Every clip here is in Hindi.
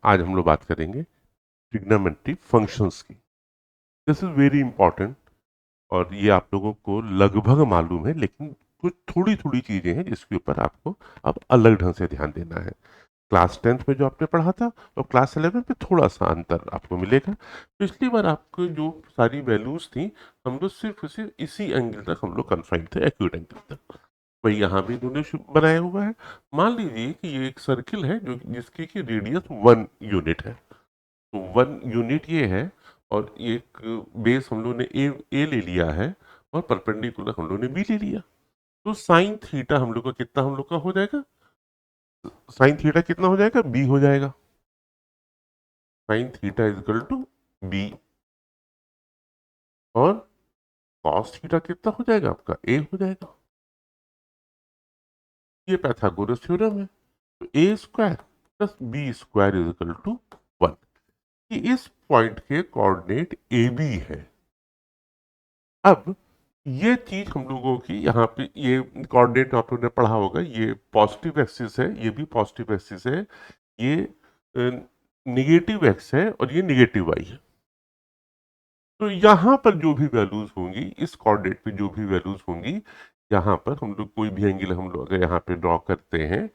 आज हम लोग बात करेंगे ट्रिग्नोमेट्री फंक्शंस की। दिस इज वेरी इंपॉर्टेंट और ये आप लोगों को लगभग मालूम है, लेकिन कुछ थोड़ी थोड़ी चीजें हैं जिसके ऊपर आपको अब अलग ढंग से ध्यान देना है। क्लास 10th में जो आपने पढ़ा था और क्लास 11 में थोड़ा सा अंतर आपको मिलेगा। पिछली बार आपको जो सारी वैल्यूज थी, हम लोग सिर्फ इसी एंगल तक हम लोग कन्फाइंड थे, एक्यूट एंगल तक। वही यहाँ भी इन्होंने बनाया हुआ है। मान लीजिए कि ये एक सर्किल है जो जिसकी की रेडियस 1 यूनिट है। तो 1 यूनिट ये है और एक बेस हम लोग ने ए ले लिया है और परपेंडिकुलर हम लोग ने बी ले लिया। तो साइन थीटा हम लोग का कितना हम लोग का हो जाएगा? साइन थीटा कितना हो जाएगा? बी हो जाएगा। Sine theta is equal to B. और कॉस थीटा कितना हो जाएगा? आपका ए हो जाएगा। ये पाइथागोरस थ्योरम है। तो A square plus B square is equal to 1। कि इस पॉइंट के कोऑर्डिनेट ए बी है। अब ये चीज हम लोगों की यहाँ पे ये कोऑर्डिनेट आप लोगों ने पढ़ा होगा, ये पॉजिटिव एक्सिस है, ये भी पॉजिटिव एक्सिस है, ये निगेटिव एक्स है और ये निगेटिव वाई है। तो यहाँ पर जो भी वैल्यूज होंगी, इस कोऑर्डिनेट पे जो भी वैल्यूज होंगी, यहाँ पर हम लोग कोई भी एंगल हम लोग अगर यहाँ पे ड्रॉ करते हैं,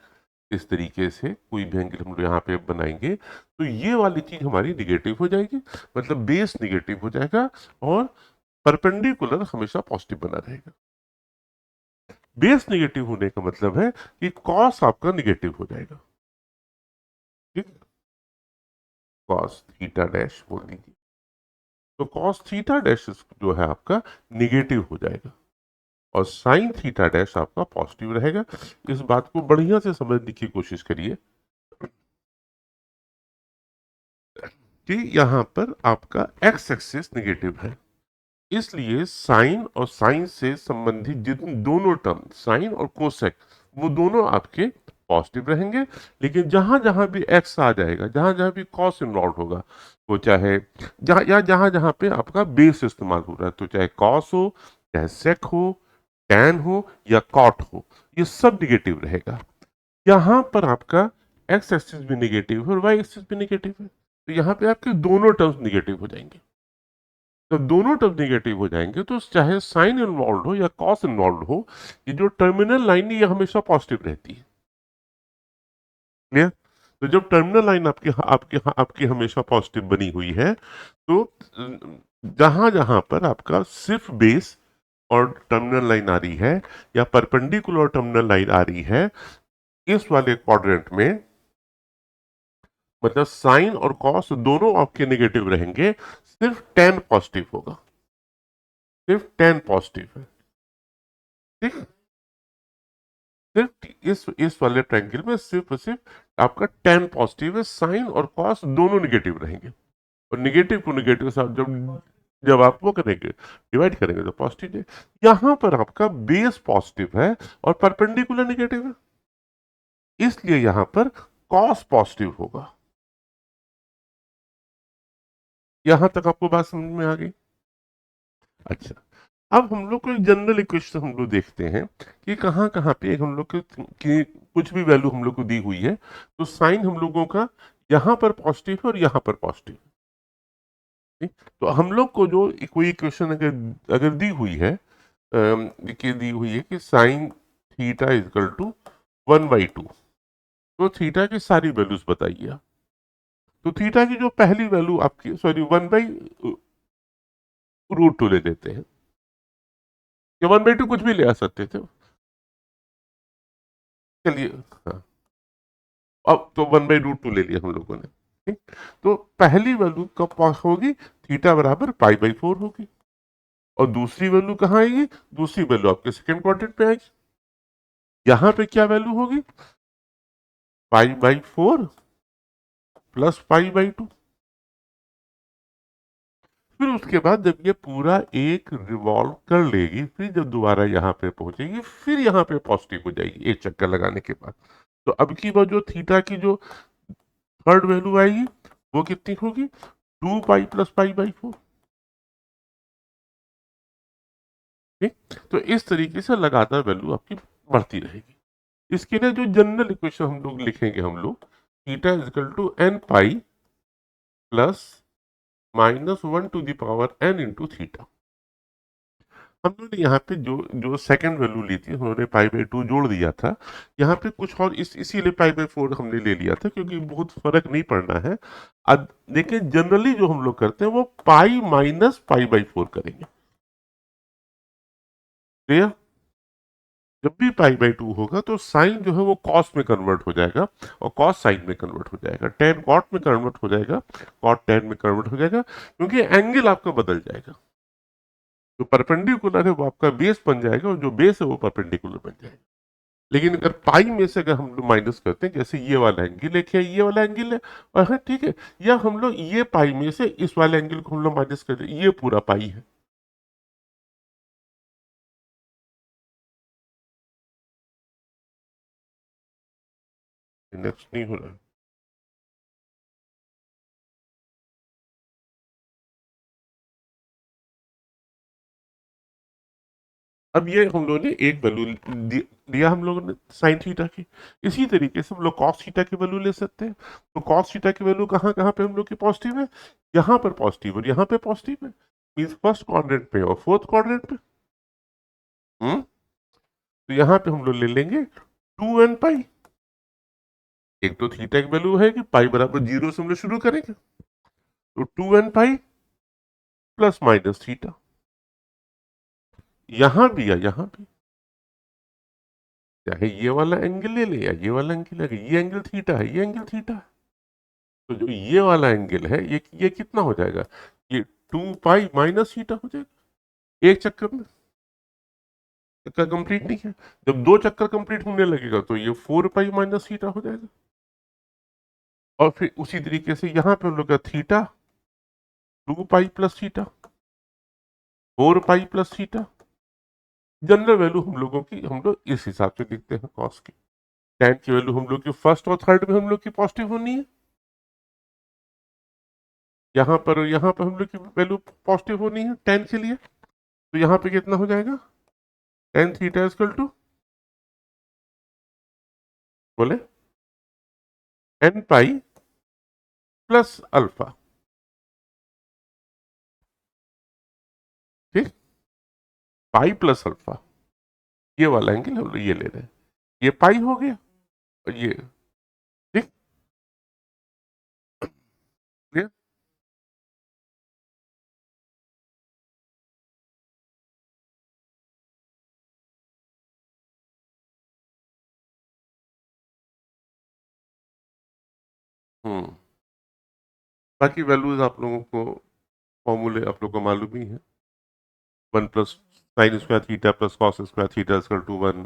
इस तरीके से कोई भी एंगल हम लोग यहाँ पे बनाएंगे, तो ये वाली चीज हमारी निगेटिव हो जाएगी, मतलब बेस निगेटिव हो जाएगा और परपेंडिकुलर हमेशा पॉजिटिव बना रहेगा। बेस निगेटिव होने का मतलब है कि कॉस आपका निगेटिव हो जाएगा। ठीक, कॉस थीटा डैश बोल दीजिए। तो कॉस थीटा डैश जो है आपका निगेटिव हो जाएगा और साइन थीटा डैश आपका पॉजिटिव रहेगा। इस बात को बढ़िया से समझने की कोशिश करिए कि यहाँ पर आपका एक्स एक्सिस निगेटिव है, इसलिए साइन और साइन से संबंधित जितने दोनों टर्म साइन और कोसेक, वो दोनों आपके पॉजिटिव रहेंगे। लेकिन जहां जहां भी एक्स आ जाएगा, जहां जहां भी कॉस इन्वॉल्व होगा, वो चाहे जहां जहां पे आपका बेस इस्तेमाल हो रहा है, तो चाहे कॉस हो, चाहे सेक हो, टैन हो या कॉट हो, ये सब निगेटिव रहेगा। यहाँ पर आपका एक्स एक्सिस भी निगेटिव है और वाई एक्सिस भी निगेटिव है, तो यहाँ पे आपके दोनों टर्म्स निगेटिव हो जाएंगे। जब दोनों टर्म निगेटिव हो जाएंगे तो चाहे साइन इन्वॉल्व हो या कॉस इन्वॉल्व हो, ये जो टर्मिनल लाइन है ये हमेशा पॉजिटिव रहती है। क्लियर? तो जब टर्मिनल लाइन आपकी आपकी आपकी हमेशा पॉजिटिव बनी हुई है, तो जहां जहां पर आपका सिर्फ बेस और टर्मिनल लाइन आ रही है या परपेंडिकुलर टर्मिनल लाइन आ रही है, इस वाले क्वाड्रेंट में मतलब साइन और कॉस दोनों आपके नेगेटिव रहेंगे, सिर्फ टेन पॉजिटिव होगा, सिर्फ टेन पॉजिटिव है। ठीक, सिर्फ इस वाले ट्रायंगल में सिर्फ और सिर्फ आपका टेन पॉजिटिव है, साइन और कॉस दोनों निगेटिव रहेंगे। और निगेटिव को निगेटिव के साथ जब जब आप वो करेंगे, डिवाइड करेंगे, तो पॉजिटिव है। यहां पर आपका बेस पॉजिटिव है और परपेंडिकुलर निगेटिव है, इसलिए यहां पर कॉस पॉजिटिव होगा। यहां तक आपको बात समझ में आ गई? अच्छा, अब हम लोग को एक जनरल इक्वेशन हम लोग देखते हैं कि कहाँ कहाँ पे हम लोग की कुछ भी वैल्यू हम लोग को दी हुई है, तो साइन हम लोगों का यहाँ पर पॉजिटिव है और यहाँ पर पॉजिटिव है। तो हम लोग को जो कोई इक्वेशन अगर अगर दी हुई है, कि दी हुई है कि sine theta is equal to 1/2, तो थीटा की सारी वैल्यूज बताइए आप। तो थीटा की जो पहली वैल्यू आपकी, सॉरी, 1/√2 ले देते हैं, या 1/2 कुछ भी ले आ सकते थे। चलिए, हाँ, अब तो 1/√2 ले लिया हम लोगों ने। ठीक, तो पहली वैल्यू कब पास होगी? थीटा बराबर π/4 होगी। और दूसरी वैल्यू कहाँ आएगी? दूसरी वैल्यू आपके सेकंड क्वाड्रेंट पे आएगी। यहां पे क्या वैल्यू होगी? π/4 प्लस π/2। फिर उसके बाद जब ये पूरा एक रिवॉल्व कर लेगी, फिर जब दोबारा यहाँ पे पहुंचेगी, फिर यहाँ पे पॉजिटिव हो जाएगी एक चक्कर लगाने के बाद। तो अब की बार जो थीटा की जो थर्ड वैल्यू आएगी, वो कितनी होगी? 2π प्लस π/4। ठीक, तो इस तरीके से लगातार वैल्यू आपकी बढ़ती रहेगी। इसके लिए जो जनरल इक्वेशन हम लोग लिखेंगे, हम लोग theta is equal to n pi plus -1 to the power n into theta. हम लोगों ने यहाँ पे जो जो सेकंड वैल्यू ली थी उन्होंने π/2 जोड़ दिया था। यहाँ पे कुछ और इसीलिए π/4 हमने ले लिया था क्योंकि बहुत फर्क नहीं पड़ना है। अब देखिए जनरली जो हम लोग करते हैं वो पाई माइनस π/4 करेंगे। क्लियर? जब भी π/2 होगा तो साइन जो है वो कॉस में कन्वर्ट हो जाएगा और कॉस साइन में कन्वर्ट हो जाएगा, टेन कॉट में कन्वर्ट हो जाएगा, कॉट टेन में कन्वर्ट हो जाएगा, क्योंकि एंगल आपका बदल जाएगा। जो परपेंडिकुलर है वो आपका बेस बन जाएगा और जो बेस है वो परपेंडिकुलर बन जाएगा। लेकिन अगर पाई में से अगर हम लोग माइनस करते हैं, जैसे ये वाला एंगल है, क्या ये वाला एंगल है और हाँ ठीक है, या हम लोग ये पाई में से इस वाले एंगल को हम लोग माइनस करते हैं, ये पूरा पाई है। नेक्स्ट नहीं हो रहा है। अब ये हम लोगों ने एक वैल्यू दिया हम लोगों ने साइन थीटा की। इसी तरीके से हम लोग कॉस थीटा की वैल्यू ले सकते हैं। तो कॉस थीटा की वैल्यू कहाँ कहाँ पे हम लोग की पॉजिटिव है, यहाँ पर पॉजिटिव और यहाँ पे पॉजिटिव है, मीन्स फर्स्ट क्वाड्रेंट पे और फोर्थ क्वाड्रेंट पे। तो यहाँ पे हम लोग ले लेंगे 2n पाई। एक तो थीटा की वैल्यू है कि पाई बराबर 0 से हम लोग शुरू करेंगे, तो 2n pi plus minus theta. यहां भी या यहां भी, चाहे ये वाला एंगल ले ले या ये वाला एंगल है, ये एंगल थीटा है, ये एंगल थीटा है, तो जो ये वाला एंगल है ये कितना हो जाएगा, ये 2 पाई माइनस थीटा हो जाएगा एक चक्कर में। चक्कर कंप्लीट नहीं है, जब दो चक्कर कंप्लीट होने लगेगा तो ये 4 पाई माइनस थीटा हो जाएगा। और फिर उसी तरीके से यहां पे हम लोग का theta 2 pi plus theta, 4 pi plus theta. General value हम लोगों की हम लोग इस हिसाब से लिखते हैं कॉस की। टैन की वैल्यू हम लोग की फर्स्ट और थर्ड में हम लोग की पॉजिटिव होनी है, यहाँ पर और यहाँ पर हम लोग की वैल्यू पॉजिटिव होनी है टैन के लिए। तो यहाँ पे कितना हो जाएगा, टैन थीटा इक्वल टू, बोले, एन पाई प्लस अल्फा। ठीक, पाई प्लस अल्फा, ये वाला एंगल हम लोग ये ले रहे हैं, ये पाई हो गया और ये, ठीक, क्लियर? हम्म, बाकी वैल्यूज आप लोगों को, फॉर्मूले आप लोगों को मालूम ही है। 1 plus sine square theta plus cos square theta equal to 1,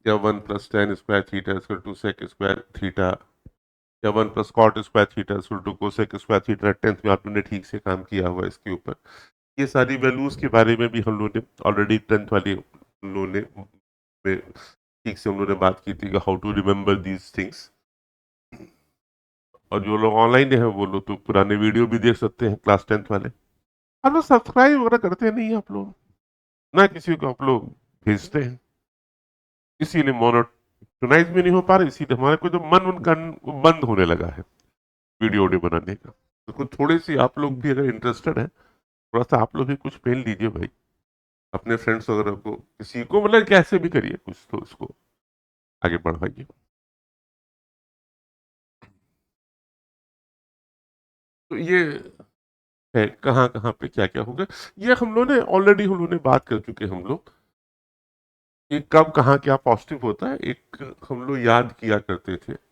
या 1 plus tan square theta equal to sec square theta, या 1 plus cot square theta equal to cosec square theta. Tenth में आप लोगों ने ठीक से काम किया हुआ इसके ऊपर। ये सारी वैल्यूज के बारे में भी हम लोगों ने ऑलरेडी टेंथ वाले हम लोगों ने ठीक से हम लोगों ने बात की थी, how to remember these things. और जो लोग ऑनलाइन है वो लोग तो पुराने वीडियो भी देख सकते हैं क्लास टेंथ वाले। आप लोग सब्सक्राइब वगैरह करते नहीं हैं आप लोग, ना किसी को आप लोग भेजते हैं, इसीलिए मोनोटोनाइज भी नहीं हो पा रहा, इसीलिए हमारे को जो मन उनका बंद होने लगा है वीडियो ऑडियो बनाने का। तो कुछ थोड़ी सी आप लोग भी अगर इंटरेस्टेड है, थोड़ा सा आप लोग भी कुछ पेन लीजिए भाई, अपने फ्रेंड्स वगैरह को, किसी को, मतलब कैसे भी करिए कुछ तो इसको आगे बढ़ाइए। तो ये है कहाँ कहाँ पे क्या क्या होगा, ये हम लोग ने ऑलरेडी हम लोग ने बात कर चुके हम लोग कि कब कहाँ क्या पॉजिटिव होता है, एक हम लोग याद किया करते थे।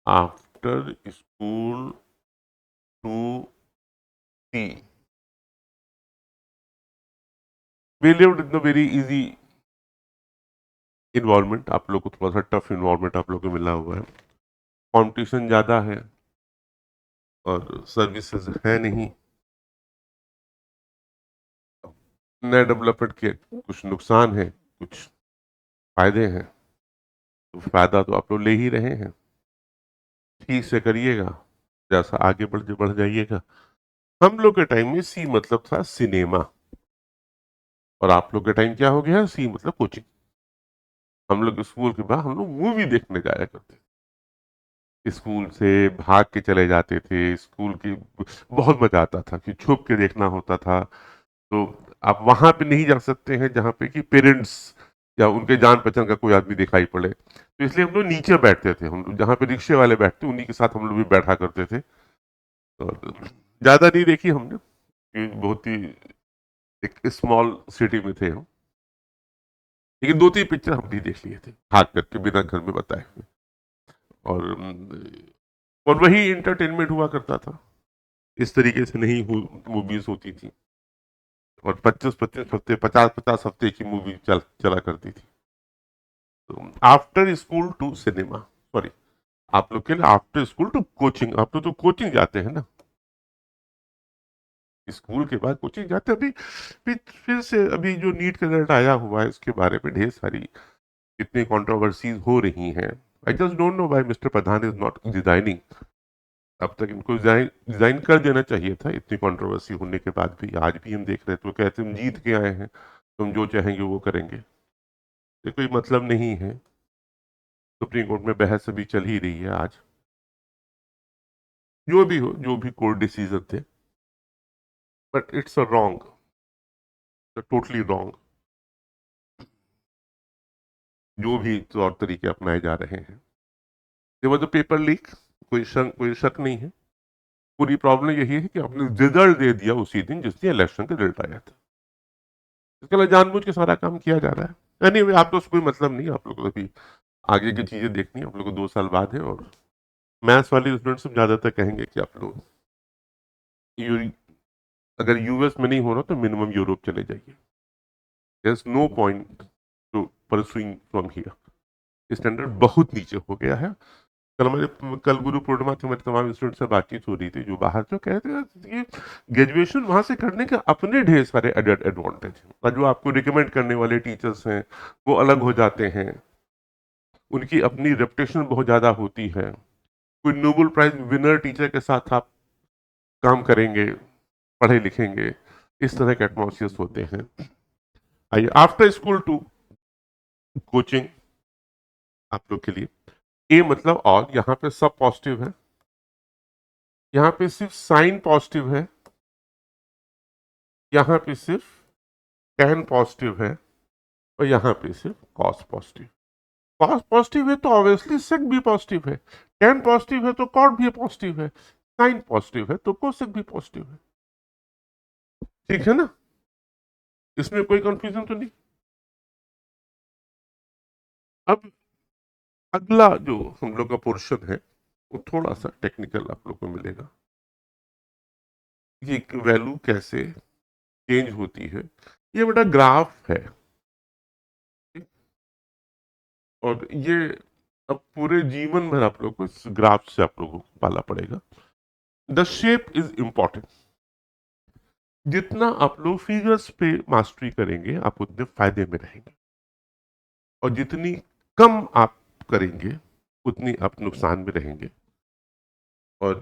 After school to see, we lived in the very easy environment. आप लोग को थोड़ा सा टफ इन्वायरमेंट आप लोग को मिला हुआ है, कंपटीशन ज़्यादा है और सर्विसेज है नहीं। नए डेवलपमेंट के कुछ नुकसान हैं, कुछ फायदे हैं। तो फायदा तो आप लोग ले ही रहे हैं, ठीक से करिएगा, जैसा आगे बढ़ जाइएगा। हम लोग के टाइम में सी मतलब था सिनेमा, और आप लोग के टाइम क्या हो गया, सी मतलब कोचिंग। हम लोग स्कूल के बाद हम लोग मूवी देखने जाया करते थे, स्कूल से भाग के चले जाते थे। स्कूल की बहुत मजा आता था कि छुप के देखना होता था। तो आप वहां पे नहीं जा सकते हैं जहाँ पे कि पेरेंट्स या उनके जान पहचान का कोई आदमी दिखाई पड़े, तो इसलिए हम लोग नीचे बैठते थे। हम लोग जहाँ पे रिक्शे वाले बैठते उन्हीं के साथ हम लोग भी बैठा करते थे। और ज्यादा नहीं देखी हमने, ये बहुत ही एक स्मॉल सिटी में थे हम, लेकिन 2-3 पिक्चर हम भी देख लिए थे भाग करके बिना घर में बताए हुए। और और वही इंटरटेनमेंट हुआ करता था, इस तरीके से नहीं मूवीज होती थी। और 25-25 हफ्ते, 50-50 हफ्ते की मूवी चला करती थी। तो after school to cinema, sorry, आप लोग के लिए आफ्टर स्कूल टू कोचिंग। आप लोग तो कोचिंग जाते हैं ना, स्कूल के बाद कोचिंग जाते हैं। अभी फिर से अभी जो नीट का रिजल्ट आया हुआ है उसके बारे में ढेर सारी इतनी कंट्रोवर्सीज हो रही हैं। I just don't know why mister Pradhan is not designing. अब तक इनको डिजाइन कर देना चाहिए था, इतनी कंट्रोवर्सी होने के बाद भी। आज भी हम देख रहे थे, वो कहते हम जीत के आए हैं, तुम जो चाहेंगे वो करेंगे। ये कोई मतलब नहीं है। सुप्रीम कोर्ट में बहस अभी चल ही रही है आज। जो भी हो, जो भी कोर्ट डिसीजन थे, but it's a wrong, totally wrong, जो भी तौर तरीके अपनाए जा रहे हैं। ये वो जो पेपर लीक, कोई शक नहीं है। पूरी प्रॉब्लम यही है कि आपने रिजल्ट दे दिया उसी दिन जिस दिन इलेक्शन का रिजल्ट आया था। इसके लिए जानबूझ के सारा काम किया जा रहा है। एनीवे, आप तो कोई मतलब नहीं, आप लोग को अभी आगे की चीजें देखनी है। आप लोग को 2 साल बाद है। और मैथ्स वाले स्टूडेंट्स ज्यादातर कहेंगे कि आप लोग अगर यूएस में नहीं हो रहा तो मिनिमम यूरोप चले जाइए। There is no point to pursuing from here. Standard बहुत नीचे हो गया है। कल गुरु पूर्णिमा थी, हमारे तमाम स्टूडेंट से बातचीत हो रही थी जो बाहर, जो कहते हैं कि ग्रेजुएशन वहां से करने के अपने ढेर सारे एडवांटेज हैं, और जो आपको रिकमेंड करने वाले टीचर्स हैं वो अलग हो जाते हैं, उनकी अपनी रेपुटेशन बहुत ज्यादा होती है। कोई नोबेल प्राइज विनर टीचर के साथ आप काम करेंगे, पढ़े लिखेंगे, इस तरह के एटमोसफियर्स होते हैं। आइए, आफ्टर स्कूल टू कोचिंग आप लोग के लिए ए मतलब और, यहाँ पे सब पॉजिटिव है, यहाँ पे सिर्फ साइन पॉजिटिव है, यहाँ पे सिर्फ tan पॉजिटिव है, और यहाँ पे सिर्फ cos पॉजिटिव। cos पॉजिटिव है तो ऑब्वियसली sec भी पॉजिटिव है, tan पॉजिटिव है तो cot भी पॉजिटिव है, sin पॉजिटिव है तो cosec भी पॉजिटिव है। ठीक है ना, इसमें कोई कंफ्यूजन तो नहीं। अब अगला जो हम लोग का पोर्शन है वो थोड़ा सा टेक्निकल आप लोग को मिलेगा। ये वैल्यू कैसे चेंज होती है, ये बेटा ग्राफ है। और ये अब पूरे जीवन भर आप लोग को इस ग्राफ से आप लोगों को पाला पड़ेगा। The shape is important. जितना आप लोग फिगर्स पे मास्टरी करेंगे आप उतने फायदे में रहेंगे, और जितनी कम आप करेंगे उतनी आप नुकसान में रहेंगे। और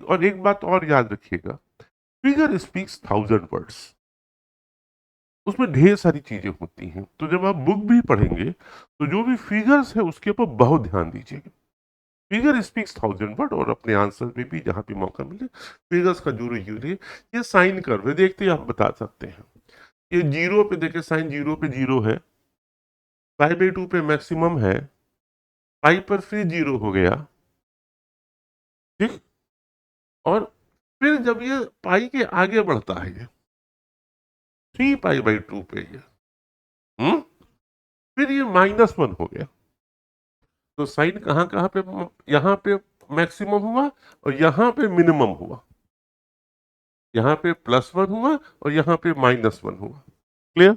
और एक बात और याद रखिएगा, फिगर स्पीक्स 1000 वर्ड्स। उसमें ढेर सारी चीजें होती हैं, तो जब आप बुक भी पढ़ेंगे तो जो भी फिगर्स है उसके ऊपर बहुत ध्यान दीजिएगा। Figure speaks 1000 word. और अपने आंसर में भी जहां भी मौका मिले फिगर्स का जरूर यूज। ये साइन कर्व देखते ही आप बता सकते हैं। ये जीरो पे देखे, साइन जीरो पे जीरो है, पाई/2 पे मैक्सिमम है, पाई पर फिर जीरो हो गया। ठीक। और फिर जब ये पाई के आगे बढ़ता है, ये 3π/2 पे ये फिर ये -1 हो गया। तो साइन कहाँ कहाँ पे, यहाँ पे मैक्सिमम हुआ और यहाँ पे मिनिमम हुआ, यहाँ पे +1 हुआ और यहाँ पे -1 हुआ। क्लियर।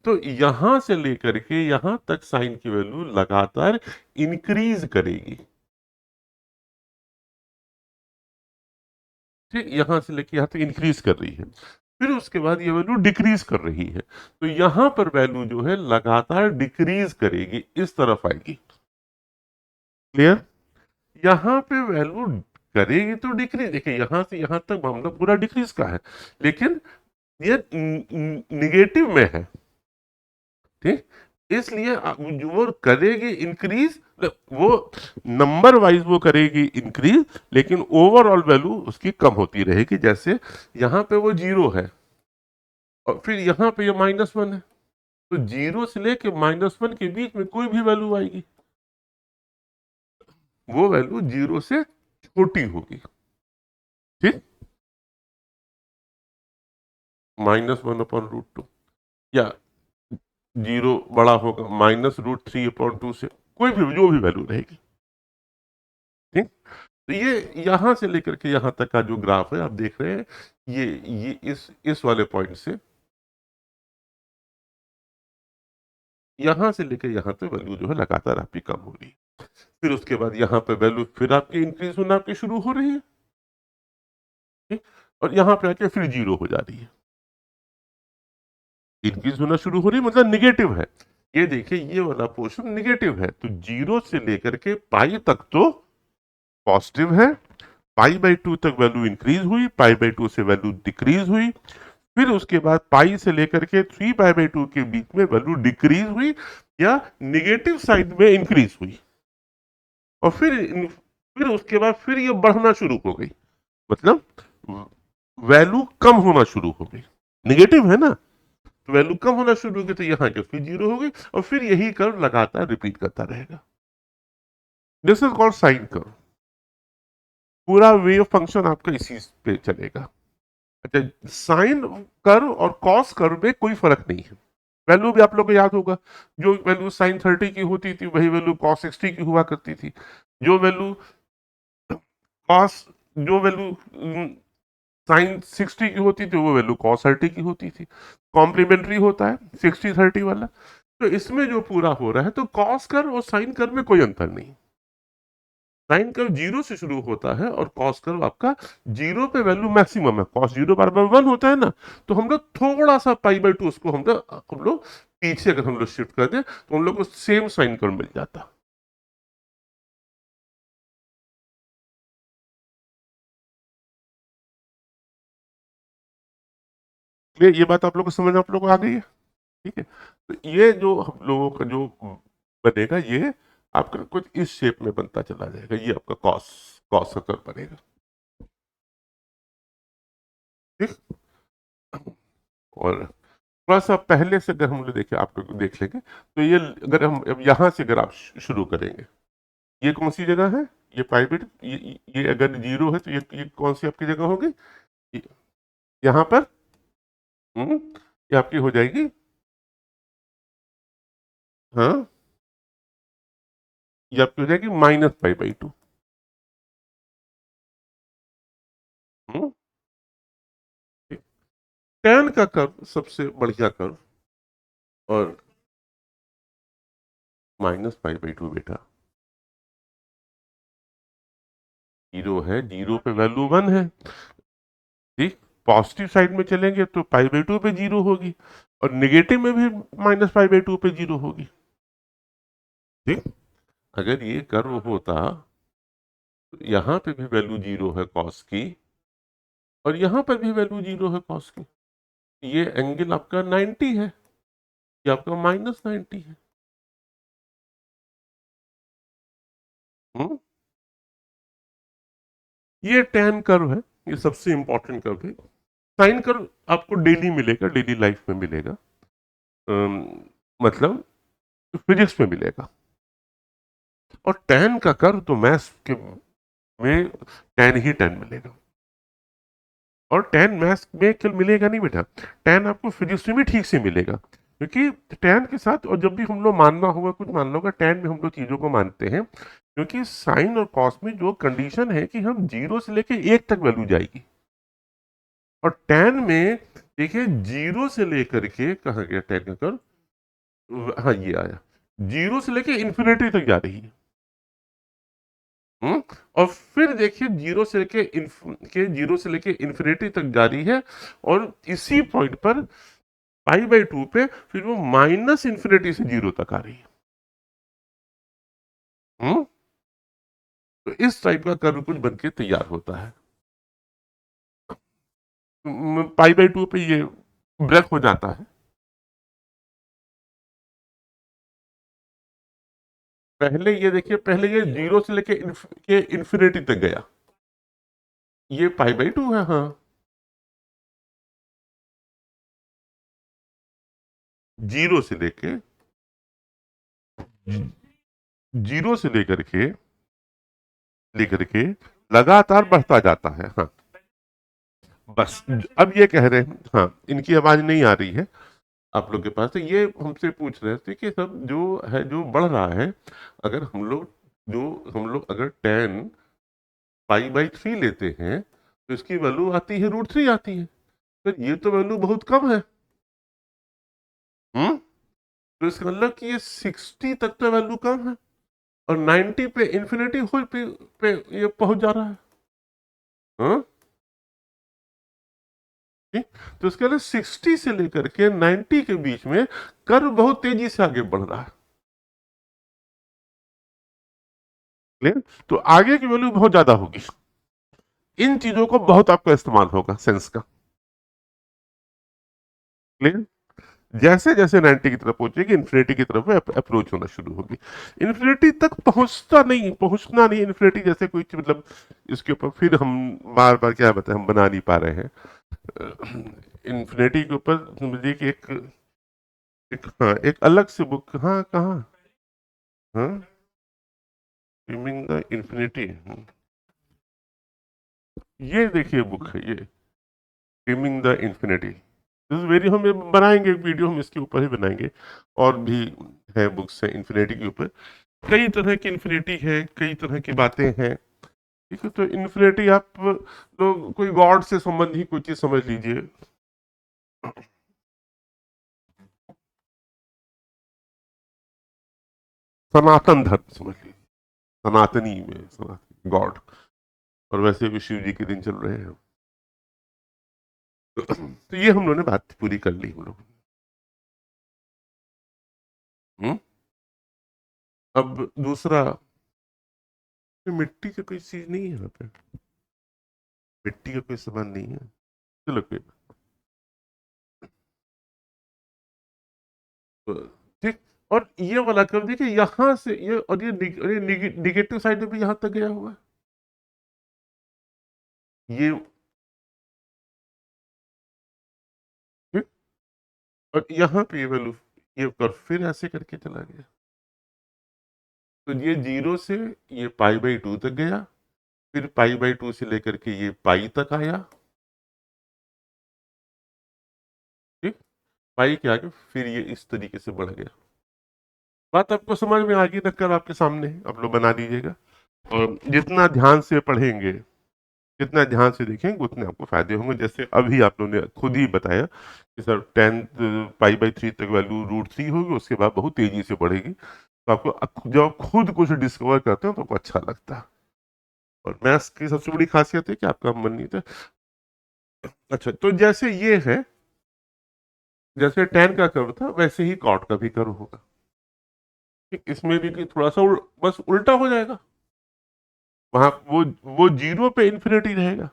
तो यहां से लेकर के यहां तक साइन की वैल्यू लगातार इंक्रीज करेगी। ठीक, यहां से लेकर यहां तक इंक्रीज कर रही है। फिर उसके बाद ये वैल्यू डिक्रीज कर रही है, तो यहां पर वैल्यू जो है लगातार डिक्रीज करेगी, इस तरफ आएगी। क्लियर? यहां पे वैल्यू करेगी तो डिक्रीज, देखिए यहां से यहां तक मामला पूरा डिक्रीज का है, लेकिन ये निगेटिव में है, ठीक? इसलिए जो वो करेगी इंक्रीज, वो नंबर वाइज वो करेगी इंक्रीज, लेकिन ओवरऑल वैल्यू उसकी कम होती रहेगी। जैसे यहां पे वो 0 है और फिर यहां पे ये -1 है, तो 0 से लेके -1 के बीच में कोई भी वैल्यू आएगी, वो वैल्यू 0 से छोटी होगी, ठीक? -1/√2, या 0 बड़ा होगा -√3/2 से, कोई भी जो भी वैल्यू रहेगी, ठीक? तो ये यहां से लेकर के यहां तक का जो ग्राफ है आप देख रहे हैं, ये इस वाले पॉइंट से यहां से लेकर यहां तक वैल्यू जो है लगातार आपकी कम हो रही है। फिर उसके बाद यहां पे वैल्यू फिर आपकी इंक्रीज होना आपकी शुरू हो रही है, ठीक? और यहां पे आके फिर 0 हो जा रही है, इंक्रीज होना शुरू हो रही है, मतलब निगेटिव है। ये देखिए ये वाला पोर्शन निगेटिव है, तो 0 से लेकर के पाई तक तो पॉजिटिव है, π/2 तक वैल्यू इंक्रीज हुई, π/2 से वैल्यू डिक्रीज हुई, फिर उसके बाद पाई से लेकर के 3π/2 के बीच में वैल्यू डिक्रीज हुई या निगेटिव साइड में इंक्रीज हुई, और फिर उसके बाद फिर ये बढ़ना शुरू हो गई, मतलब वैल्यू कम होना शुरू हो गई, निगेटिव है ना, तो वैल्यू कम होना शुरू हो गई, तो यहाँ के फिर 0 हो गई, और फिर यही कर्व लगातार रिपीट करता रहेगा। This is called sine curve. पूरा वेव फंक्शन आपका इसी पे चलेगा। अच्छा, साइन कर्व और कॉस कर्व में कोई फर्क नहीं है, वैल्यू भी आप लोग को याद होगा, जो वैल्यू साइन 30 की होती थी वही वैल्यू कॉस 60 की हुआ करती थी, जो वैल्यू कॉस जो वैल्यू साइन 60 की होती थी वो वैल्यू कॉस 30 की होती थी। कॉम्प्लीमेंट्री होता है 60-30 वाला। तो इसमें जो पूरा हो रहा है, तो कॉस कर्व और साइन कर्व में कोई अंतर नहीं, साइन कर्व 0 से शुरू होता है और कॉस कर्व आपका 0 पे वैल्यू मैक्सिमम है, कॉस 0 बराबर 1 होता है ना, तो हम लोग थोड़ा सा π/2 उसको हम लोग पीछे अगर हम लोग शिफ्ट कर दें तो हम लोग को सेम साइन कर्व मिल जाता। ये बात आप लोग को समझ आप लोग को आ गई है, ठीक है? तो ये जो हम लोगों का जो बनेगा, ये आपका कुछ इस शेप में बनता चला जाएगा, ये आपका कॉस कॉस का कर्व बनेगा, ठीक? और थोड़ा सा पहले से अगर हम लोग देखें, आप लोग देख लेंगे, तो ये अगर हम अब यहाँ से अगर आप शुरू करेंगे, ये कौन सी जगह है, ये प्राइवेट, ये अगर 0 है तो ये कौन सी आपकी जगह होगी, ये- यहाँ पर, ये आपकी हो जाएगी, हाँ, ये आपकी हो जाएगी -π/2। tan का कर्व सबसे बढ़िया कर्व, और -π/2 बेटा, 0 है, 0 पे वैल्यू 1 है, ठीक? पॉजिटिव साइड में चलेंगे तो π/2 पे 0 होगी, और निगेटिव में भी -π/2 पे 0 होगी, ठीक? अगर ये कर्व होता तो यहाँ पे भी वैल्यू 0 है कॉस की, और यहाँ पर भी वैल्यू 0 है कॉस की, ये एंगल आपका 90 है, ये आपका -90 है। हुँ? ये tan कर्व है, ये सबसे इंपॉर्टेंट कर्व है। साइन कर्व आपको डेली मिलेगा, डेली लाइफ में मिलेगा, अम, मतलब फिजिक्स में मिलेगा, और tan का कर्व तो मैथ्स के में tan ही tan मिलेगा, और tan मैथ्स में कल मिलेगा नहीं बेटा, tan आपको फिजिक्स में भी ठीक से मिलेगा, क्योंकि tan के साथ, और जब भी हम लोग मानना होगा कुछ मानना होगा, tan में हम लोग चीज़ों को मानते हैं, क्योंकि साइन और कॉस में जो कंडीशन है कि हम 0 से लेके 1 तक वैल्यू जाएगी, और tan में देखिए 0 से लेकर के कहाँ गया tan का कर्व, हाँ ये आया, 0 से लेके इन्फिनिटी तक जा रही है, और फिर देखिए जीरो से लेके इन्फिनिटी तक जारी है, और इसी पॉइंट पर पाई बाई 2 पे फिर वो माइनस इन्फिनिटी से जीरो तक आ रही है। तो इस टाइप का कर्व कुछ बन के तैयार होता है। पाई बाई 2 पे ये ब्रेक हो जाता है। पहले ये देखिए, पहले ये जीरो से लेके इन्फिनिटी तक गया, ये पाई बाई 2 है। हाँ, जीरो से लेके जीरो से लेकर के लगातार बढ़ता जाता है। हाँ, बस अब ये कह रहे हैं, हाँ इनकी आवाज नहीं आ रही है आप लोग के पास, तो ये हमसे पूछ रहे थे कि सब जो है जो बढ़ रहा है, अगर हम लोग अगर 10 पाई बाई 3 लेते हैं तो इसकी वैल्यू आती है √3 आती है, तो ये तो वैल्यू बहुत कम है। हम्म तो इसका मतलब कि ये 60 तक तो वैल्यू कम है, और 90 पे इन्फिनिटी पे ये पहुंच जा रहा है। हाँ, ठीक? तो इसके लिए 60 से लेकर के 90 के बीच में कर्व बहुत तेजी से आगे बढ़ रहा है। क्लियर? तो आगे की वैल्यू बहुत ज्यादा होगी। इन चीजों को बहुत आपका इस्तेमाल होगा सेंस का। क्लियर? जैसे जैसे 90 की तरफ पहुंचेगी, इन्फिनिटी की तरफ अप्रोच होना शुरू होगी। इन्फिनिटी तक पहुंचना नहीं इन्फिनिटी जैसे कोई चीज, मतलब इसके ऊपर फिर हम बार बार क्या बताएं, हम बना नहीं पा रहे हैं। इन्फिनिटी के ऊपर समझिए कि हाँ, एक अलग से बुक, हाँ कहाँ, हाँ, स्विमिंग द इन्फिनिटी, ये देखिए बुक है ये, swimming the infinity. This very, हम ये बनाएंगे एक वीडियो, हम इसके ऊपर ही बनाएंगे। और भी है बुक्स है इन्फिनिटी के ऊपर, कई तरह की इन्फिनिटी है, कई तरह की बातें हैं। ठीक है, तो इन्फिनिटी आप लोग कोई गॉड से संबंधी कोई चीज समझ लीजिए। सनातन धर्म समझ लीजिए, सनातनी में सनातन गॉड, और वैसे भी शिव जी के दिन चल रहे हैं। तो ये हम लोगों ने बात पूरी कर ली हम लोग। हम्म? अब दूसरा, मिट्टी की कोई चीज नहीं है यहाँ पे, मिट्टी का कोई संबंध नहीं है। चलो कोई बात। ठीक, और ये वाला कर देखिए यहाँ से ये, और ये निगेटिव साइड में भी यहाँ तक गया हुआ है। ये ठीक, और यहाँ पे ये वैल्यू, ये कर फिर ऐसे करके चला गया, तो ये जीरो से ये पाई बाई 2 तक गया, फिर पाई बाई 2 से लेकर के ये पाई तक आया। ठीक, पाई के आगे फिर ये इस तरीके से बढ़ गया। बात आपको समझ में आ गई, रखकर आपके सामने आप लोग बना लीजिएगा। और जितना ध्यान से पढ़ेंगे, जितना ध्यान से देखेंगे, उतने आपको फायदे होंगे। जैसे अभी आप लोगों ने खुद ही बताया कि सर 10 पाई बाई 3 तक वैल्यू √3 होगी, उसके बाद बहुत तेजी से बढ़ेगी। तो आपको जब आप खुद कुछ डिस्कवर करते हो तो आपको अच्छा लगता है। और मैथ्स की सबसे बड़ी खासियत है कि आपका मन नहीं था। अच्छा, तो जैसे ये है, जैसे tan का कर्व था वैसे ही cot का भी कर्व होगा। ठीक, इसमें भी कि थोड़ा सा बस उल्टा हो जाएगा। वहां वो जीरो पे इन्फिनिटी रहेगा,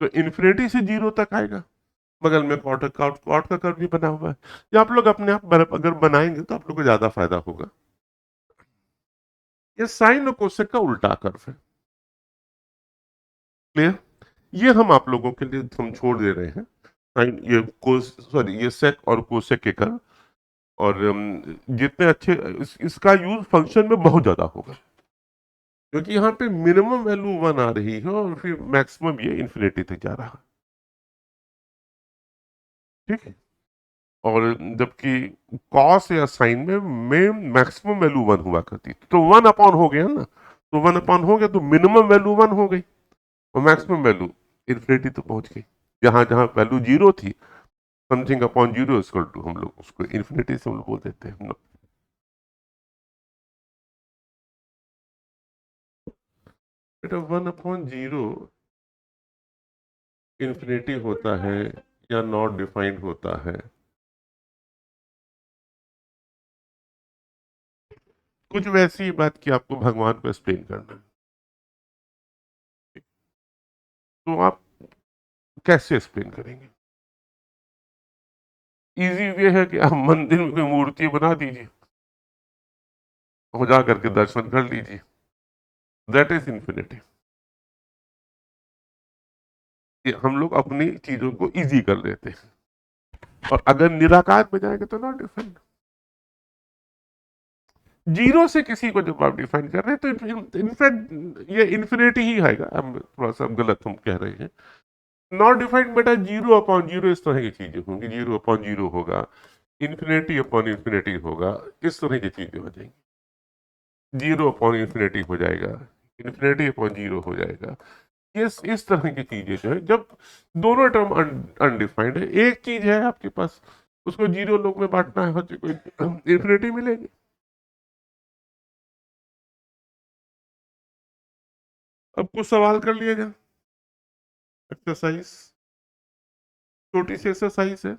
तो इन्फिनिटी से जीरो तक आएगा। बगल में कॉट का कर्व भी बना हुआ है। ये आप लोग अपने आप अगर बनाएंगे तो आप लोग को ज्यादा फायदा होगा। ये साइन और कोसेक का उल्टा कर्व है। क्लियर? ये हम आप लोगों के लिए हम छोड़ दे रहे हैं, साइन, ये कोस, सॉरी, ये सेक और कोसेक के कर्व। और जितने अच्छे इसका यूज फंक्शन में बहुत ज्यादा होगा, क्योंकि यहाँ पे मिनिमम वैल्यू 1 आ रही है और फिर मैक्सिमम ये इन्फिनिटी तक जा रहा है। ठीक है, और जबकि कॉस या साइन में मैक्सिमम वैल्यू 1 हुआ करती थी, तो 1 अपॉन हो गया ना, तो 1 अपॉन हो गया तो मिनिमम वैल्यू 1 हो गई, और मैक्सिमम वैल्यू इन्फिनिटी तो पहुंच गई। जहां जहां वैल्यू जीरो थी, something upon zero equal to, हम लोग उसको इन्फिनिटी से हम लोग बोल देते हैं। बेटा 1/0 इन्फिनिटी होता है या नॉट डिफाइंड होता है? कुछ वैसी बात कि आपको भगवान को एक्सप्लेन करना है, तो आप कैसे एक्सप्लेन करेंगे? इजी वे है कि आप मंदिर में कोई मूर्ति बना दीजिए और जा करके दर्शन कर लीजिए। That is infinity. कि हम लोग अपनी चीजों को इजी कर लेते हैं, और अगर निराकार में जाएंगे तो नॉट डिफाइंड। जीरो से किसी को जब आप डिफाइन कर रहे हैं तो इनफैक्ट ये इन्फिनिटी ही आएगा। हम थोड़ा सा गलत हम कह रहे हैं। नॉट डिफाइंड बेटा 0/0 इस तरह की चीजें होंगी, 0/0 होगा, इन्फिनिटी अपॉन इन्फिनिटी होगा, इस तरह की चीजें हो जाएंगी। 0/इन्फिनिटी हो जाएगा, इन्फिनिटी अपॉन 0 हो जाएगा। ये इस तरह की चीजें जो है, जब दोनों टर्म अनडिफाइंड है, एक चीज है आपके पास, उसको जीरो लोग में बांटना है, कोई इन्फिनिटी मिलेगी। अब कुछ सवाल कर लिया जाए। एक्सरसाइज, छोटी सी एक्सरसाइज है,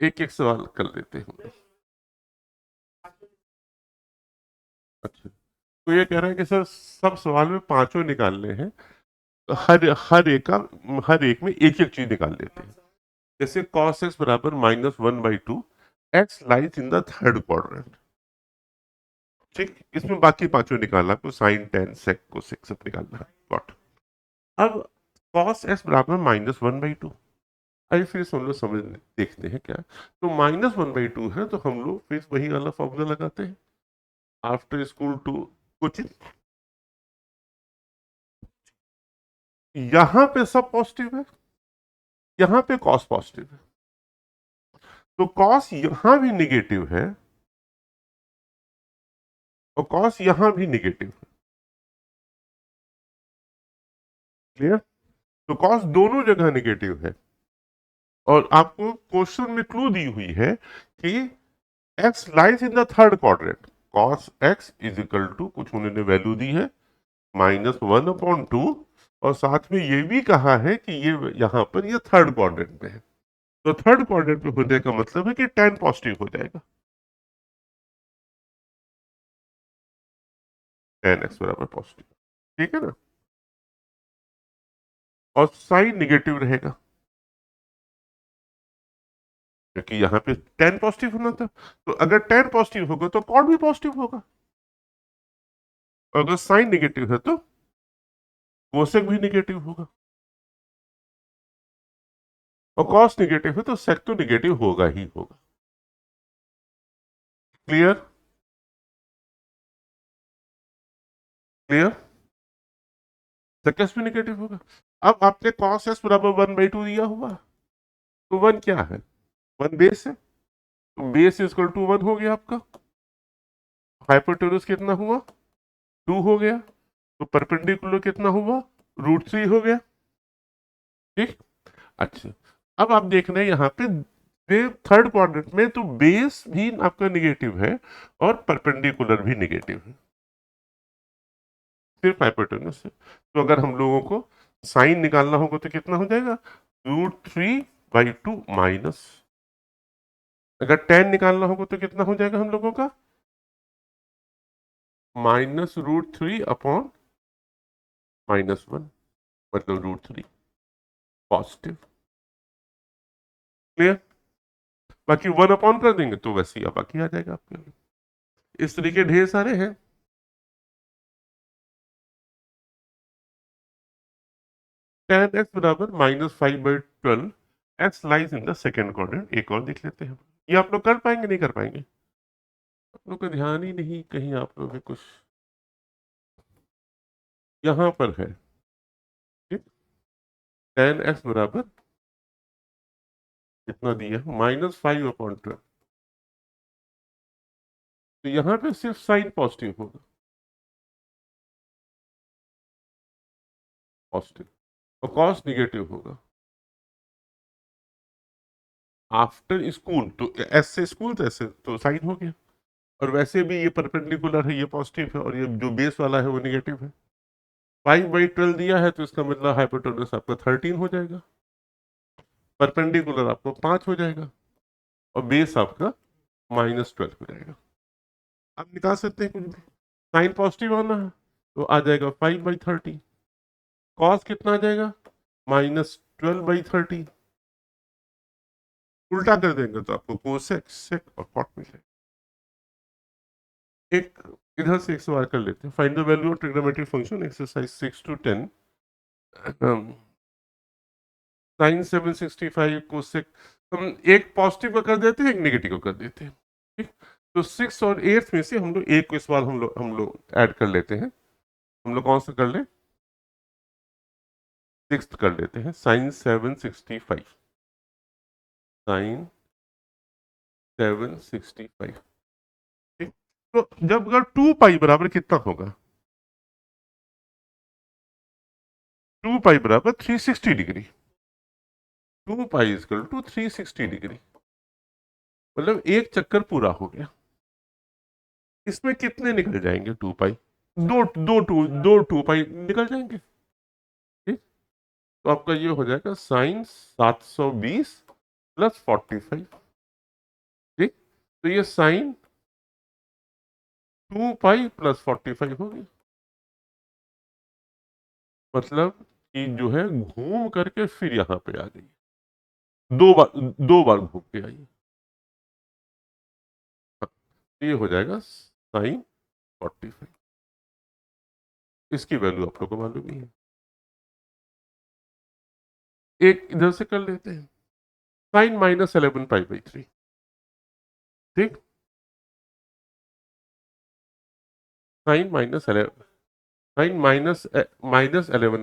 एक एक सवाल कर लेते हैं। अच्छा, तो ये कह रहा है कि सर सब सवाल में पांचों निकालने हैं, तो हर एक में एक एक चीज निकाल लेते हैं। जैसे cos x बराबर -1/2, x lies in the third quadrant. ठीक, इसमें बाकी पांचों निकालना, आपको साइन टेन सेक कोसेक सब निकालना है। गॉट। अब cos x बराबर -1/2। आइए फिर से हम लोग समझ देखते हैं क्या। तो -1/2 है, तो हम लोग फिर वही वाला फॉर्मूला लगाते हैं, आफ्टर स्कूल टू कोचिंग। यहां पे सब पॉजिटिव है, यहां पे कॉस पॉजिटिव है, तो कॉस यहां भी निगेटिव है और कॉस यहां भी निगेटिव है। क्लियर? तो कॉस दोनों जगह निगेटिव है, और आपको क्वेश्चन में क्लू दी हुई है कि x lies in the third quadrant. cos x is equal to, कुछ उन्होंने वैल्यू दी है, -1/2, और साथ में ये भी कहा है कि ये यहां पर ये थर्ड क्वाड्रेंट में है। तो थर्ड क्वाड्रेंट में होने का मतलब है कि tan पॉजिटिव हो जाएगा, tan x बराबर पॉजिटिव। ठीक है ना? और साइन निगेटिव रहेगा, क्योंकि यहाँ पे tan पॉजिटिव होना था। तो अगर tan पॉजिटिव होगा तो कॉट भी पॉजिटिव होगा, और अगर साइन निगेटिव है तो कोसेक भी निगेटिव होगा, और कॉस निगेटिव है तो सेक तो निगेटिव होगा ही होगा। क्लियर? क्लियर? सेकस भी निगेटिव होगा। अब आपने कॉस एस बराबर 1/2 दिया हुआ, तो 1 क्या है? 1 बेस है, तो बेस इक्वल टू 1 हो गया आपका। हाइपोटेन्यूज कितना हुआ? 2 हो गया। तो परपेंडिकुलर कितना हुआ? √3 हो गया। ठीक। अच्छा, अब आप देख रहे हैं यहाँ पे थर्ड क्वाड्रेंट में तो बेस भी आपका निगेटिव है और परपेंडिकुलर भी निगेटिव है, सिर्फ हाइपोटेन्यूज है। तो अगर हम लोगों को साइन निकालना होगा तो कितना हो जाएगा? √3/2 माइनस, अगर टेन निकालना होगा तो कितना हो जाएगा हम लोगों का? -√3/-1, मतलब √3 पॉजिटिव। क्लियर? बाकी 1 कर देंगे तो वैसे ही बाकी आ जाएगा आपके। इस तरीके ढेर सारे हैं। tan x बराबर -5/12, x lies in the second quadrant. एक और देख लेते हैं, ये आप लोग कर पाएंगे नहीं कर पाएंगे? आप लोग का ध्यान ही नहीं कहीं, आप लोग में कुछ यहां पर है। ठीक, tan x बराबर कितना दिया? -5/12। तो यहाँ पे सिर्फ साइन पॉजिटिव होगा, पॉजिटिव, और कॉस निगेटिव होगा। आफ्टर स्कूल तो एस से स्कूल तो ऐसे तो साइन हो गया, और वैसे भी ये परपेंडिकुलर है, ये पॉजिटिव है और ये जो बेस वाला है वो निगेटिव है। 5/12 दिया है तो इसका मतलब हाइपोटेन्यूज आपका 13 हो जाएगा, परपेंडिकुलर आपको 5 हो जाएगा और बेस आपका -12 हो जाएगा। आप निकाल सकते हैं कुछ भी। साइन पॉजिटिव आना है तो आ जाएगा 5/30। कॉस कितना आ जाएगा? -12/30। उल्टा कर देंगे तो आपको कोसेक, सेक और कॉट मिलेगा। एक इधर से एक सवाल कर लेते हैं। Find the value of trigonometric function exercise 6 to 10 sine 765 cosec. हम एक पॉजिटिव का कर देते हैं, एक नेगेटिव का कर देते हैं। ठीक, तो 6 और 8 में से हम लोग एक को इस बार हम लोग ऐड कर लेते हैं। हम लोग कौन सा कर ले? 6 कर लेते हैं। Sine 765, sine 765। ठीक, तो जब अगर 2 पाई बराबर कितना होगा? 2 पाई बराबर 360 degree. 2 pi equal to 360 degree, मतलब एक चक्कर पूरा हो गया। इसमें कितने निकल जाएंगे 2 पाई? दो 2 पाई निकल जाएंगे। ठीक, तो आपका ये हो जाएगा साइन 720 प्लस 45। ठीक, तो ये साइन 2 पाई प्लस 45 हो गया। मतलब कि जो है घूम करके फिर यहाँ पे आ गई, 2 बार घूम के आई। हाँ, तो ये हो जाएगा साइन 45। इसकी वैल्यू आप लोग को मालूम ही है। एक इधर से कर लेते हैं। साइन -11 पाई/3। ठीक, साइन -11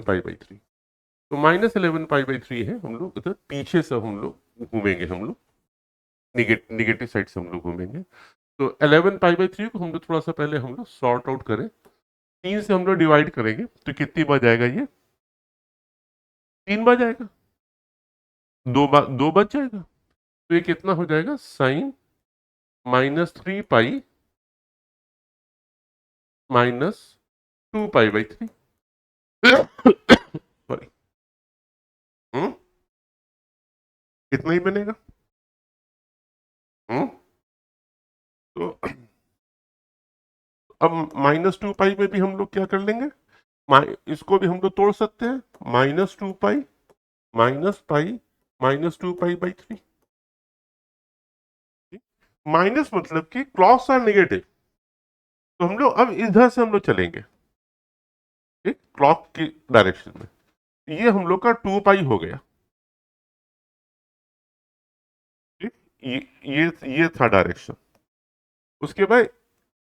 पाई/3। तो -11 पाई/3 है। हम लोग इधर पीछे से हम लोग घूमेंगे, हम लोग निगेटिव साइड से हम लोग घूमेंगे। तो 11 पाई/3 को हम लोग थोड़ा सा पहले हम लोग सॉर्ट आउट करें। 3 से हम लोग डिवाइड करेंगे तो कितनी बार जाएगा ये? 3 बार जाएगा। 2 बार जाएगा। तो ये कितना हो जाएगा? साइन -3 पाई -2 पाई/3। सॉरी, कितना ही बनेगा? हम्म तो अब -2 पाई में भी हम लोग क्या कर लेंगे? इसको भी हम लोग तोड़ सकते हैं। -2 पाई -पाई -2 पाई/3। माइनस मतलब कि क्रॉस और नेगेटिव। तो हम लोग अब इधर से हम लोग चलेंगे, ठीक, क्लॉक की डायरेक्शन में। ये हम लोग का 2 पाई हो गया। ठीक, ये था डायरेक्शन। उसके बाद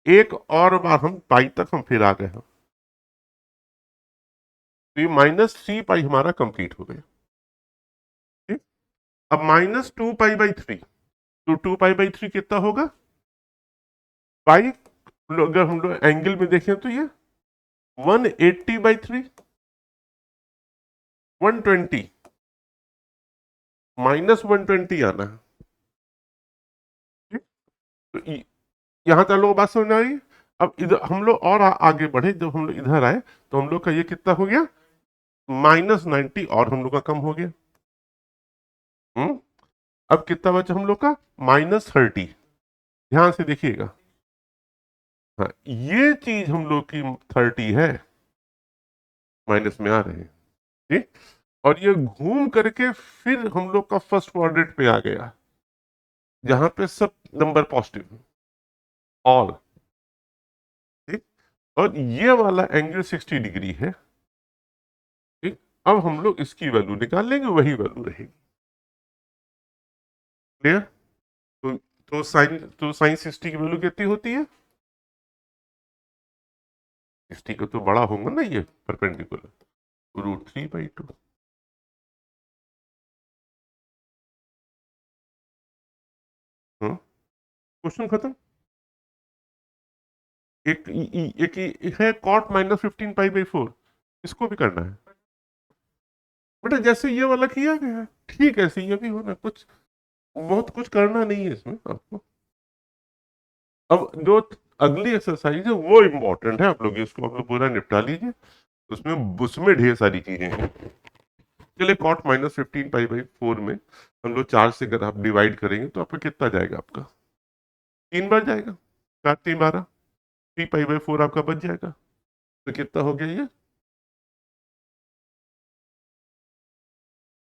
एक और बार हम पाई तक हम फिर आ गए हैं। तो ये -3 पाई हमारा कंप्लीट हो गया। ठीक, अब -2 पाई/3। तो 2 पाई/3 कितना होगा? पाई, अगर हम लोग एंगल में देखें तो ये 180/3, 120, -120 आना है। ठीक, तो यहां तक लोग बात समझ आ रही है? अब इधर हम लोग और आगे बढ़े। जब हम लोग इधर आए तो हम लोग का ये कितना हो गया? -90 और हम लोग का कम हो गया। हम्म अब कितना बचा हम लोग का? -30। ध्यान से देखिएगा। हाँ, ये चीज हम लोग की 30 है, माइनस में आ रहे हैं। ठीक, और ये घूम करके फिर हम लोग का फर्स्ट क्वाड्रेंट पे आ गया, जहां पे सब नंबर पॉजिटिव, ऑल। ठीक, और ये वाला एंगल 60 डिग्री है। ठीक, अब हम लोग इसकी वैल्यू निकाल लेंगे, वही वैल्यू रहेगी। क्लियर? तो साइन 60 की वैल्यू कितनी होती है? 60 का तो बड़ा होगा ना ये, परपेंडिकुलर, √3/2। क्वेश्चन खत्म। एक है कॉट -15 पाई/4। इसको भी करना है बेटा, जैसे ये वाला किया गया है ठीक है, ऐसे ये भी होना। कुछ बहुत कुछ करना नहीं है इसमें आपको। अब जो अगली एक्सरसाइज है वो इम्पोर्टेंट है, आप लोग इसको आप लोग पूरा निपटा लीजिए, उसमें उसमें ढेर सारी चीजें हैं। चलिए कॉट -15 पाई/4 में हम लोग 4 से अगर आप डिवाइड करेंगे तो आपका कितना जाएगा, आपका 3 बार जाएगा, 4×3=12, 3 पाई/4 आपका बच जाएगा। तो कितना हो गया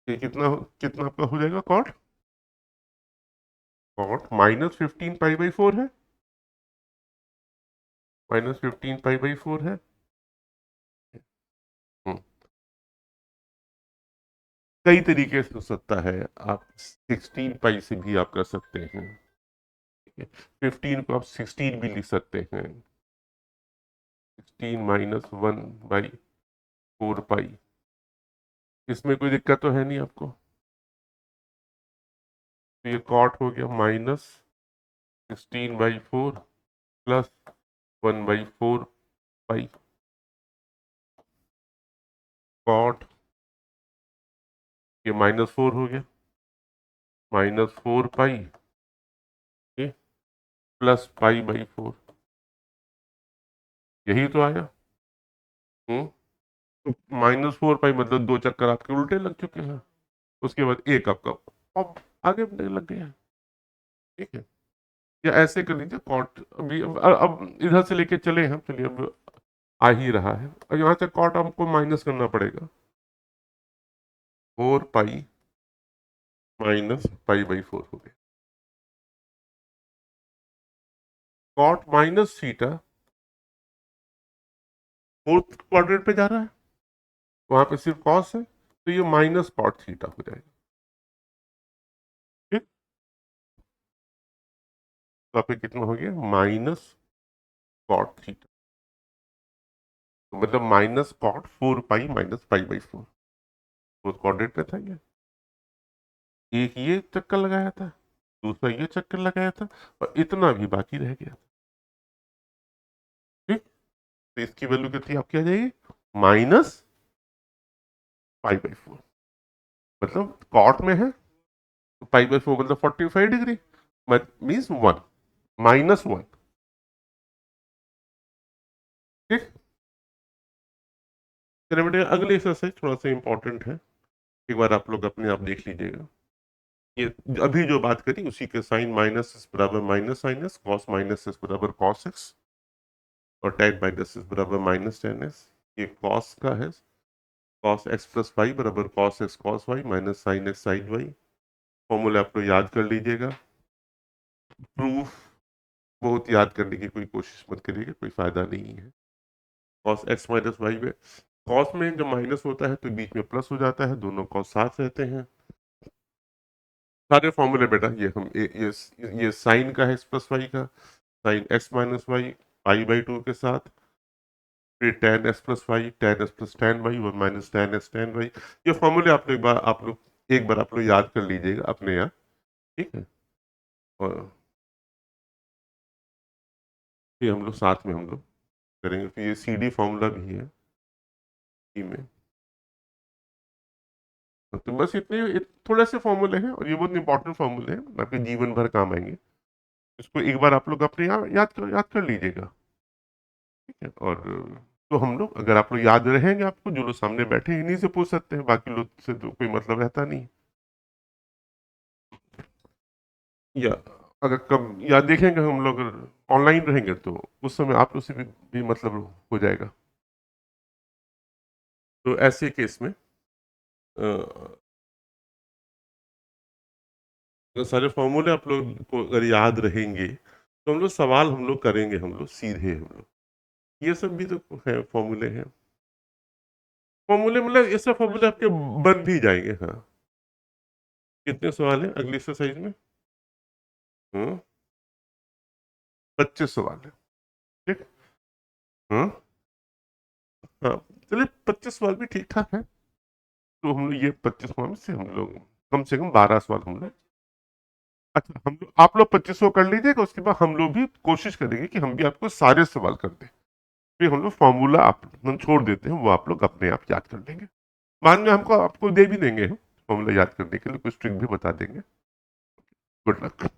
ये कितना आपका हो जाएगा कॉट, -15 पाई/4 है, -15 पाई/4 है। हम्म, कई तरीके से हो सकता है, आप 16 पाई से भी आप कर सकते हैं, 15 को आप 16 भी लिख सकते हैं, 16 - 1/4 पाई, इसमें कोई दिक्कत तो है नहीं आपको। तो ये कॉट हो गया -16/4 प्लस 1/4 पाई, कॉट ये -4 हो गया, -4 पाई प्लस पाई/4, यही तो आया। हम्म तो -4 पाई मतलब 2 चक्कर आपके उल्टे लग चुके हैं, उसके बाद एक आपका अब आगे बढ़ने लग गया है, ठीक है। या ऐसे कर लीजिए कॉट, अभी अब इधर से लेके चले हम, चलिए अब आ ही रहा है, और यहाँ से कॉट हमको माइनस करना पड़ेगा, 4 पाई -पाई/4 हो गया, कॉट -थीटा फोर्थ क्वाड्रेंट पे जा रहा है, वहां पे सिर्फ कॉस है, तो ये -cot थीटा हो जाएगा, ठीक। तो आपके कितना हो गया, -cot थीटा, तो मतलब -cot 4 पाई - पाई/4, फोर्थ क्वाड्रेंट पे था ये, एक ये चक्कर लगाया था, दूसरा ये चक्कर लगाया था, और इतना भी बाकी रह गया, ठीक। तो इसकी वैल्यू कितनी आपकी आ जाएगी, -पाई/4, मतलब कॉट में है तो पाई/4 मतलब 45 डिग्री, मीन्स 1, -1, ठीक। चलिए बेटे अगली एक्सरसाइज थोड़ा सा इंपॉर्टेंट है, एक बार आप लोग अपने आप देख लीजिएगा। ये अभी जो बात करी उसी के साइन -s बराबर -sin s, कॉस -s बराबर cos x, और tan -s बराबर -tan s, ये कॉस का है, cos x प्लस वाई बराबर cos x cos y minus sin x sin y, formula आप लोग याद कर लीजिएगा। प्रूफ बहुत याद करने की कोई कोशिश मत करिएगा, कोई फायदा नहीं है। cos x माइनस वाई में कॉस में जब माइनस होता है तो बीच में प्लस हो जाता है, दोनों कॉस साथ रहते हैं। सारे फॉर्मूले बेटा ये हम ये साइन का है x प्लस वाई का, साइन x माइनस वाई पाई/2 के साथ, फिर tan s plus y, tan s plus tan y और minus tan s tan y, ये फॉर्मूले एक बार आप लोग याद कर लीजिएगा अपने यहाँ, ठीक है। और फिर हम लोग साथ में हम लोग करेंगे, फिर ये सी डी फॉर्मूला भी है में, तो बस थोड़े से फॉर्मूले हैं, और ये बहुत इंपॉर्टेंट फॉर्मूले हैं, आपके जीवन भर काम आएंगे। इसको एक बार आप लोग अपने यहाँ याद कर लीजिएगा, ठीक है। और तो हम लोग अगर आप लोग याद रहेंगे, आपको जो लोग सामने बैठे हैं इन्हीं से पूछ सकते हैं, बाकी लोग से तो कोई मतलब रहता नहीं। या अगर कब याद देखेंगे हम लोग ऑनलाइन रहेंगे तो उस समय आप लोग से भी मतलब हो जाएगा। तो ऐसे केस में अगर सारे फॉर्मूले आप लोग को अगर याद रहेंगे तो हम लोग करेंगे, हम लोग सीधे हम लोग, ये सब भी तो है फॉर्मूले हैं, फॉर्मूले मतलब ये सब फॉर्मूले आपके बन भी जाएंगे, हाँ। कितने सवाल हैं अगली एक्सरसाइज में, 25 सवाल है, ठीक। हाँ हाँ, चलिए 25 सवाल भी ठीक ठाक है, तो हम लोग ये 25 सवाल में से हम लोग कम से कम 12 सवाल हम लोग, अच्छा हम लोग आप लोग 25 कर लीजिएगा, उसके बाद हम लोग भी कोशिश करेंगे कि हम भी आपको सारे सवाल कर दें, फिर हम लोग फॉर्मूला आप हम छोड़ देते हैं, वो आप लोग अपने आप याद कर लेंगे, बाद में हमको आपको दे भी देंगे फॉर्मूला याद करने के लिए, कुछ ट्रिक भी बता देंगे। Good luck.